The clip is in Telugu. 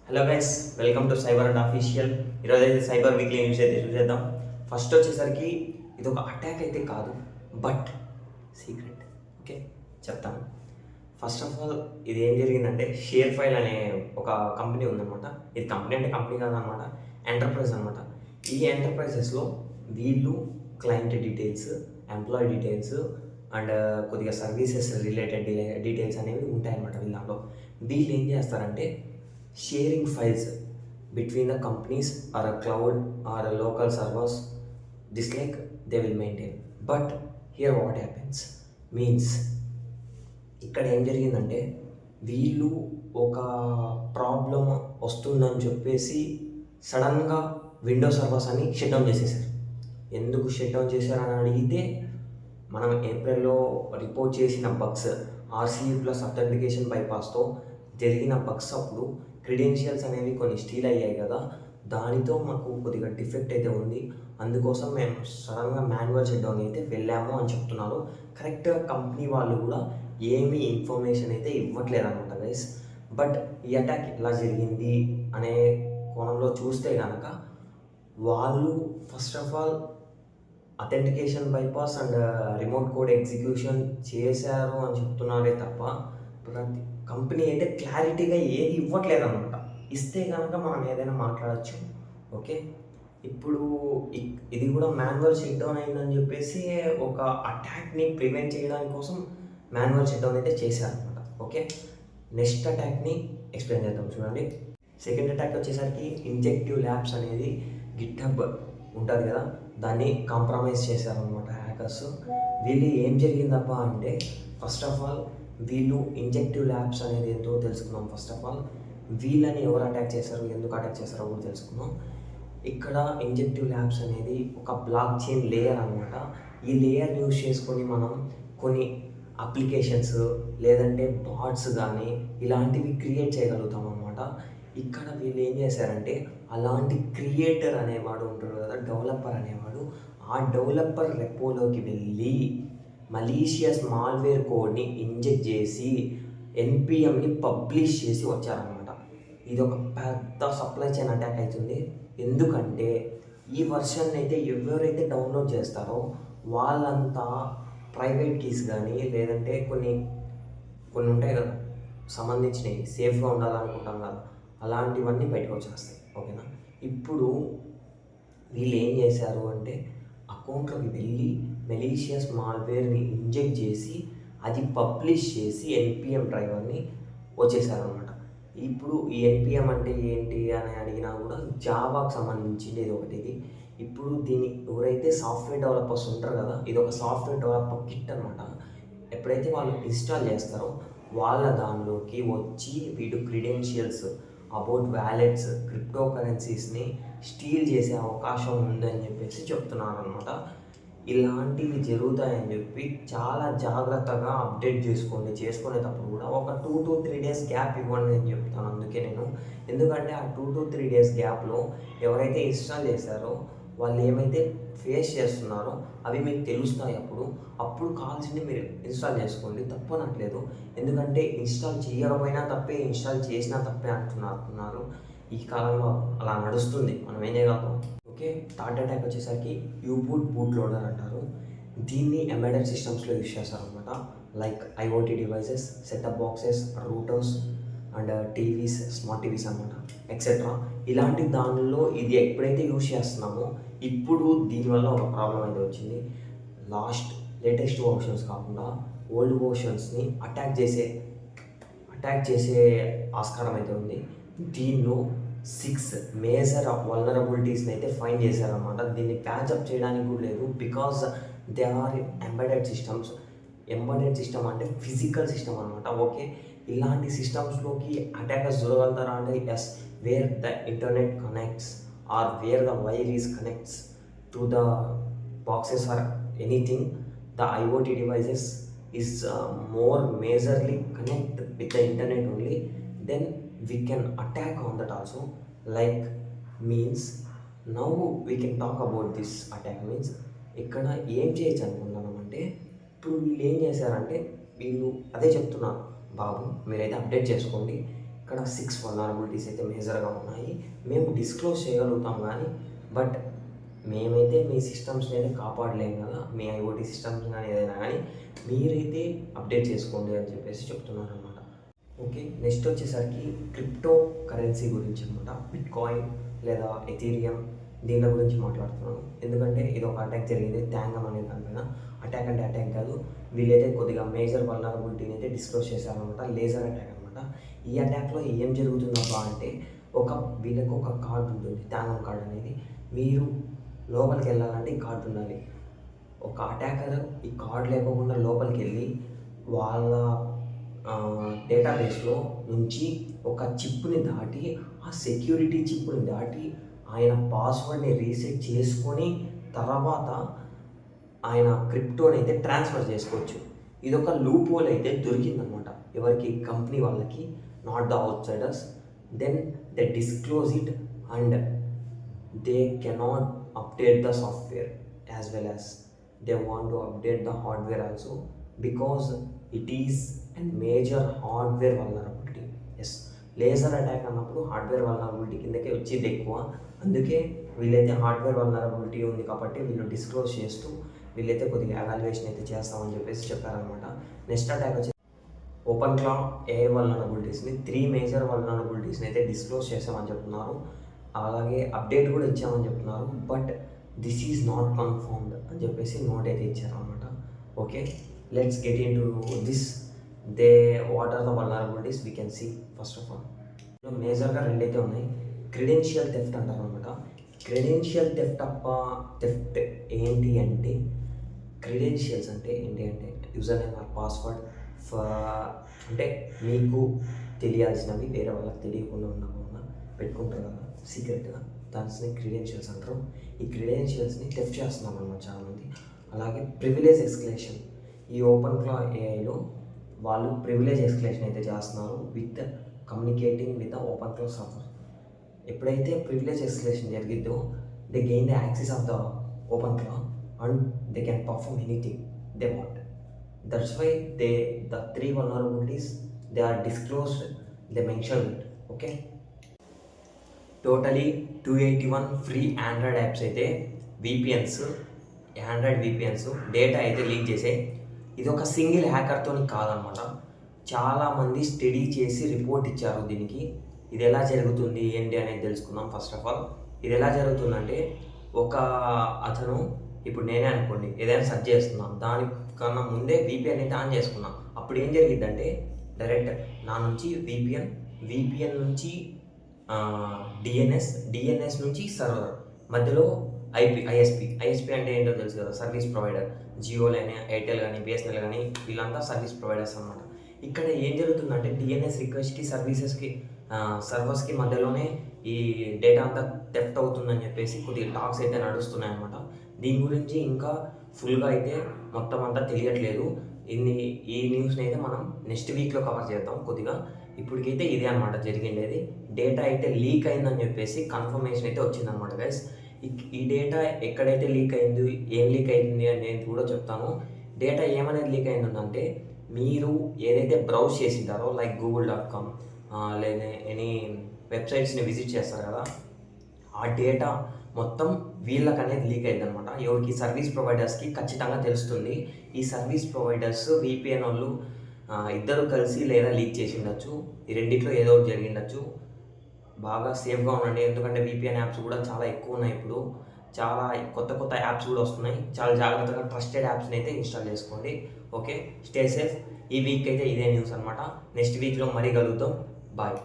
Hello guys, welcome to cyber and official. ఈరోజు అయితే సైబర్ వీక్లీ న్యూస్ అయితే చూసేద్దాం. ఫస్ట్ వచ్చేసరికి ఇది ఒక అటాక్ అయితే కాదు, బట్ సీక్రెట్. ఓకే, చెప్తాను. ఫస్ట్ ఆఫ్ ఆల్ ఇది ఏం జరిగిందంటే, షేర్ ఫైల్ అనే ఒక కంపెనీ ఉందన్నమాట. ఇది కంపెనీ అంటే కంపెనీ కాదనమాట, ఎంటర్ప్రైజ్ అనమాట. ఈ ఎంటర్ప్రైజెస్లో వీళ్ళు client details, employee details and కొద్దిగా సర్వీసెస్ రిలేటెడ్ డీటెయిల్స్ అనేవి ఉంటాయన్నమాట. వీళ్ళలో వీళ్ళు ఏం చేస్తారంటే, sharing files between the companies or a cloud or a local servers, this like they will maintain. But here what happens means, ఇక్కడ ఏం జరిగిందంటే, వీళ్ళు ఒక ప్రాబ్లం వస్తుందని చెప్పేసి సడన్గా విండోస్ సర్వర్స్ అని షట్ డౌన్ చేసేసారు. ఎందుకు షట్ డౌన్ చేశారని అడిగితే, మనం ఏప్రిల్లో రిపోర్ట్ చేసిన బగ్స్, ఆర్సీఈ ప్లస్ అథెంటికేషన్ బైపాస్తో జరిగిన బగ్స్ అప్పుడు క్రెడెన్షియల్స్ అనేవి కొన్ని స్టీల్ అయ్యాయి కదా, దానితో మాకు కొద్దిగా డిఫెక్ట్ అయితే ఉంది. అందుకోసం మేము సడన్గా మాన్యువల్ షట్ డౌన్ అయితే వెళ్ళాము అని చెప్తున్నారు. కరెక్ట్గా కంపెనీ వాళ్ళు కూడా ఏమీ ఇన్ఫర్మేషన్ అయితే ఇవ్వట్లేదు అనమాట గైస్. బట్ ఈ అటాక్ ఎలా జరిగింది అనే కోణంలో చూస్తే కనుక, వాళ్ళు first of all authentication bypass and remote code execution చేశారు అని చెప్తున్నారే తప్ప, ప్రతి కంపెనీ అయితే క్లారిటీగా ఏది ఇవ్వట్లేదు అనమాట. ఇస్తే కనుక మనం ఏదైనా మాట్లాడచ్చు. ఓకే, ఇప్పుడు ఇది కూడా మాన్యువల్ షట్ డౌన్ అయిందని చెప్పేసి ఒక అటాక్ని ప్రివెంట్ చేయడానికి కోసం మాన్యువల్ షట్ డౌన్ అయితే చేశారనమాట. ఓకే, నెక్స్ట్ అటాక్ని ఎక్స్ప్లెయిన్ చేద్దాం. చూడండి, సెకండ్ అటాక్ వచ్చేసరికి ఇంజెక్టివ్ ల్యాబ్స్ అనేది గిట్హబ్ ఉంటుంది కదా, దాన్ని కాంప్రమైజ్ చేశారనమాట హ్యాకర్స్. వీళ్ళు ఏం జరిగిందప్ప అంటే, ఫస్ట్ ఆఫ్ ఆల్ వీళ్ళు ఇంజెక్టివ్ ల్యాబ్స్ అనేది ఏంటో తెలుసుకున్నాం. ఫస్ట్ ఆఫ్ ఆల్ వీళ్ళని ఎవరు అటాక్ చేశారు, ఎందుకు అటాక్ చేశారో కూడా తెలుసుకున్నాం. ఇక్కడ ఇంజెక్టివ్ ల్యాబ్స్ అనేది ఒక బ్లాక్ చైన్ లేయర్ అనమాట. ఈ లేయర్ యూజ్ చేసుకొని మనం కొన్ని అప్లికేషన్స్ లేదంటే బాట్స్ కానీ ఇలాంటివి క్రియేట్ చేయగలుగుతాం అనమాట. ఇక్కడ వీళ్ళు ఏం చేశారంటే, అలాంటి క్రియేటర్ అనేవాడు ఉంటాడు కదా, డెవలపర్ అనేవాడు, ఆ డెవలపర్ రెపోలోకి వెళ్ళి మలీషియస్ మాల్వేర్ కోడ్ని ఇంజెక్ట్ చేసి ఎన్పిఎంని పబ్లిష్ చేసి వచ్చారనమాట. ఇది ఒక పెద్ద సప్లై చైన్ అటాక్ అవుతుంది. ఎందుకంటే ఈ వర్షన్ అయితే ఎవరైతే డౌన్లోడ్ చేస్తారో వాళ్ళంతా ప్రైవేట్ కీస్ కానీ లేదంటే కొన్ని ఉంటాయి కదా సంబంధించినవి, సేఫ్గా ఉండాలనుకుంటాం కదా, అలాంటివన్నీ బయటకు వచ్చేస్తాయి. ఓకేనా, ఇప్పుడు వీళ్ళు ఏం చేశారు అంటే, అకౌంట్లోకి వెళ్ళి మెలీషియస్ మాల్వేర్ని ఇంజెక్ట్ చేసి అది పబ్లిష్ చేసి ఎన్పిఎం డ్రైవర్ని వచ్చేసారనమాట. ఇప్పుడు ఈ ఎన్పిఎం అంటే ఏంటి అని అడిగినా కూడా జావాకు సంబంధించింది ఇది ఒకటి. ఇది ఇప్పుడు దీన్ని ఎవరైతే సాఫ్ట్వేర్ డెవలపర్స్ ఉంటారు కదా, ఇది ఒక సాఫ్ట్వేర్ డెవలపర్ కిట్ అనమాట. ఎప్పుడైతే వాళ్ళు ఇన్స్టాల్ చేస్తారో వాళ్ళ దానిలోకి వచ్చి వీడు క్రెడెన్షియల్స్ అబౌట్ వ్యాలెట్స్, క్రిప్టో కరెన్సీస్ని స్టీల్ చేసే అవకాశం ఉందని చెప్పేసి చెప్తున్నారు అనమాట. ఇలాంటివి జరుగుతాయని చెప్పి చాలా జాగ్రత్తగా అప్డేట్ చేసుకునేటప్పుడు కూడా ఒక 2 to 3 days గ్యాప్ ఇవ్వండి అని చెప్తాను. అందుకే నేను, ఎందుకంటే ఆ 2 to 3 days గ్యాప్లో ఎవరైతే ఇన్స్టాల్ చేశారో వాళ్ళు ఏమైతే ఫేస్ చేస్తున్నారో అవి మీకు తెలుస్తాయి. అప్పుడు కావాల్సింది మీరు ఇన్స్టాల్ చేసుకోండి, తప్పనట్లేదు. ఎందుకంటే ఇన్స్టాల్ చేయకపోయినా తప్పే, ఇన్స్టాల్ చేసినా తప్పే అంటున్నారు. ఈ కాలంలో అలా నడుస్తుంది, మనం ఏం చేయగలం. ఓకే, థర్డ్ అటాక్ వచ్చేసరికి యూబూట్ బూట్ లోడర్ అంటారు. దీన్ని ఎంబెడెడ్ సిస్టమ్స్లో యూజ్ చేస్తారనమాట. Like IoT devices, setup boxes, Reuters and TVs, smart TVs అనమాట, ఎక్సెట్రా. ఇలాంటి దానిలో ఇది ఎప్పుడైతే యూజ్ చేస్తున్నామో ఇప్పుడు దీనివల్ల ఒక ప్రాబ్లం అయితే వచ్చింది. లేటెస్ట్ వర్షన్స్ కాకుండా ఓల్డ్ వర్షన్స్ని అటాక్ చేసే ఆస్కారం అయితే ఉంది. దీనిలో 6 మేజర్ వల్నరబిలిటీస్ని అయితే ఫైండ్ చేశారనమాట. దీన్ని ప్యాచప్ చేయడానికి కూడా లేదు, because they are embedded systems. Embedded system అంటే ఫిజికల్ సిస్టమ్ అనమాట. ఓకే, ఇలాంటి సిస్టమ్స్లోకి అటాకర్స్ దొరకగలుగుతారా అంటే yes, where the internet connects or where the wire is connects to the boxes or anything, the IoT devices is more majorly connect with the internet only, then we can attack on that also. Like means now we can talk about this attack means, ఇక్కడ ఏం చేయొచ్చు అనుకుంటున్నాం అంటే, ఇప్పుడు వీళ్ళు ఏం చేశారంటే, వీళ్ళు అదే చెప్తున్నారు, బాబు మీరైతే అప్డేట్ చేసుకోండి, ఇక్కడ 6 వల్నరబిలిటీస్ అయితే మేజర్గా ఉన్నాయి. మేము డిస్క్లోజ్ చేయగలుగుతాం కానీ బట్ మేమైతే మీ సిస్టమ్స్ని అయితే కాపాడలేము కదా, మీ ఐఓటీ సిస్టమ్స్ కానీ ఏదైనా కానీ మీరైతే అప్డేట్ చేసుకోండి అని చెప్పేసి చెప్తున్నాను అనమాట. ఓకే, నెక్స్ట్ వచ్చేసరికి క్రిప్టో కరెన్సీ గురించి అనమాట. బిట్ కాయిన్ లేదా ఎథీరియం దీని గురించి మాట్లాడుతున్నాను. ఎందుకంటే ఇది ఒక అటాక్ జరిగింది థాంగమ్ అనే దానిపైన. అటాక్ అంటే అటాక్ కాదు, వీళ్ళైతే కొద్దిగా మేజర్ వల్నరబిలిటీని అయితే డిస్క్లోజ్ చేశారనమాట. లేజర్ అటాక్ అనమాట. ఈ అటాక్లో ఏం జరుగుతుందబ్బా అంటే వీళ్ళకి ఒక కార్డు ఉంటుంది, థాంగమ్ కార్డ్ అనేది. మీరు లోపలికి వెళ్ళాలంటే ఈ కార్డు ఉండాలి. ఒక అటాకర్ ఈ కార్డు లేకోకుండా లోపలికి వెళ్ళి వాళ్ళ డేటాబేస్లో నుంచి ఒక చిప్ని దాటి, ఆ సెక్యూరిటీ చిప్ని దాటి ఆయన పాస్వర్డ్ని రీసెట్ చేసుకొని తర్వాత ఆయన క్రిప్టోని అయితే ట్రాన్స్ఫర్ చేసుకోవచ్చు. ఇది ఒక లూప్ హోల్ అయితే దొరికిందనమాట ఎవరికి, కంపెనీ వాళ్ళకి, not the outsiders. Then they disclose it and they cannot update the software as well as they want to update the hardware also because it is a major hardware vulnerability. Yes, laser attack అన్నప్పుడు హార్డ్వేర్ వల్నరబిలిటీ కిందకే వచ్చేది ఎక్కువ. అందుకే వీళ్ళైతే హార్డ్వేర్ వల్నరబిలిటీ ఉంది కాబట్టి వీళ్ళు డిస్క్లోజ్ చేస్తూ వీళ్ళైతే కొద్దిగా ఎవాల్యుయేషన్ అయితే చేస్తామని చెప్పేసి చెప్పారనమాట. నెక్స్ట్ అటాక్ వచ్చి ఓపెన్ క్లా ఏఐ వల్నరబిలిటీస్ని 3 మేజర్ వల్నరబిలిటీస్ని అయితే డిస్క్లోజ్ చేసామని చెప్తున్నారు. అలాగే అప్డేట్ కూడా ఇచ్చామని చెప్తున్నారు. But this is not confirmed అని చెప్పేసి నోట్ అయితే ఇచ్చారనమాట. Okay, let's get into this. What are the vulnerabilities we can see. First of all మేజర్గా 2 అయితే ఉన్నాయి. క్రెడెన్షియల్ థెఫ్ట్ అంటారు అనమాట. క్రెడెన్షియల్ థెఫ్ట్ ఏంటి అంటే, క్రెడెన్షియల్స్ అంటే ఏంటి అంటే యూజర్ నేమ్ ఆర్ పాస్వర్డ్ అంటే మీకు తెలియాల్సినవి వేరే వాళ్ళకి తెలియకుండా ఉండకుండా పెట్టుకుంటారు కదా సీక్రెట్గా, దాన్ని క్రెడెన్షియల్స్ అంటారు. ఈ క్రెడెన్షియల్స్ని టెఫ్ట్ చేస్తున్నారు అన్నమాట చాలామంది. అలాగే ప్రివిలేజ్ ఎస్కలేషన్, ఈ ఓపెన్ క్లా ఏఐలో వాళ్ళు ప్రివిలేజ్ ఎస్కలేషన్ అయితే చేస్తున్నారు with communicating with the open claw server. ఎప్పుడైతే ప్రివిలేజ్ ఎస్కలేషన్ జరిగిద్దో they gain the access of the open claw and they can perform anything they want. That's why the 3 vulnerabilities they are disclosed, they mentioned it. Okay, totally 281 free Android apps అయితే ఆండ్రాయిడ్ విపిఎన్స్ డేటా అయితే లీక్ చేసాయి. ఇది ఒక సింగిల్ హ్యాకర్తో కాదనమాట, చాలామంది స్టడీ చేసి రిపోర్ట్ ఇచ్చారు దీనికి. ఇది ఎలా జరుగుతుంది ఏంటి అనేది తెలుసుకుందాం. ఫస్ట్ ఆఫ్ ఆల్ ఇది ఎలా జరుగుతుందంటే, అతను ఇప్పుడు నేనే అనుకోండి ఏదైనా సెర్చ్ చేస్తున్నాను, దానికన్నా ముందే విపిఎన్ అయితే ఆన్ చేసుకున్నాను. అప్పుడు ఏం జరిగిద్దంటే డైరెక్ట్ నా నుంచి విపిఎన్ నుంచి డిఎన్ఎస్ నుంచి సర్వర్ మధ్యలో ఐఎస్పి అంటే ఏంటో తెలుసు కదా, సర్వీస్ ప్రొవైడర్. జియో కానీ ఎయిర్టెల్ కానీ బిఎస్ఎన్ఎల్ కానీ వీళ్ళంతా సర్వీస్ ప్రొవైడర్స్ అనమాట. ఇక్కడ ఏం జరుగుతుందంటే డిఎన్ఎస్ రిక్వెస్ట్కి సర్వర్స్కి మధ్యలోనే ఈ డేటా అంతా థెఫ్ట్ అవుతుందని చెప్పేసి కొద్దిగా టాక్స్ అయితే నడుస్తున్నాయి అనమాట. దీని గురించి ఇంకా ఫుల్గా అయితే మొత్తం అంతా తెలియట్లేదు. ఈ న్యూస్ని అయితే మనం నెక్స్ట్ వీక్లో కవర్ చేద్దాం కొద్దిగా. ఇప్పటికైతే ఇదే అనమాట జరిగిండేది. డేటా అయితే లీక్ అయిందని చెప్పేసి కన్ఫర్మేషన్ అయితే వచ్చిందనమాట గైస్. ఈ డేటా ఎక్కడైతే లీక్ అయింది, ఏం లీక్ అయింది అనేది కూడా చెప్తాను. డేటా ఏమనేది లీక్ అయిందంటే, మీరు ఏదైతే బ్రౌజ్ చేసింటారో లైక్ google.com లేదా ఎనీ వెబ్సైట్స్ని విజిట్ చేస్తారు కదా, ఆ డేటా మొత్తం వీళ్ళకి అనేది లీక్ అయింది అనమాట. ఎవరికి? సర్వీస్ ప్రొవైడర్స్కి ఖచ్చితంగా తెలుస్తుంది. ఈ సర్వీస్ ప్రొవైడర్స్ విపిఎన్ వాళ్ళు ఇద్దరు కలిసి లేదా లీక్ చేసి ఉండొచ్చు. ఈ రెండిట్లో ఏదో ఒకటి జరిగిండొచ్చు. బాగా సేఫ్గా ఉండండి, ఎందుకంటే విపిఎన్ యాప్స్ కూడా చాలా ఎక్కువ ఉన్నాయి. ఇప్పుడు చాలా కొత్త యాప్స్ కూడా వస్తున్నాయి. చాలా జాగ్రత్తగా ట్రస్టెడ్ యాప్స్ని అయితే ఇన్స్టాల్ చేసుకోండి. Okay, stay safe. ఈ వీక్ అయితే ఇదే న్యూస్ అనమాట. నెక్స్ట్ వీక్లో మరీ కలుగుతాం. బాయ్.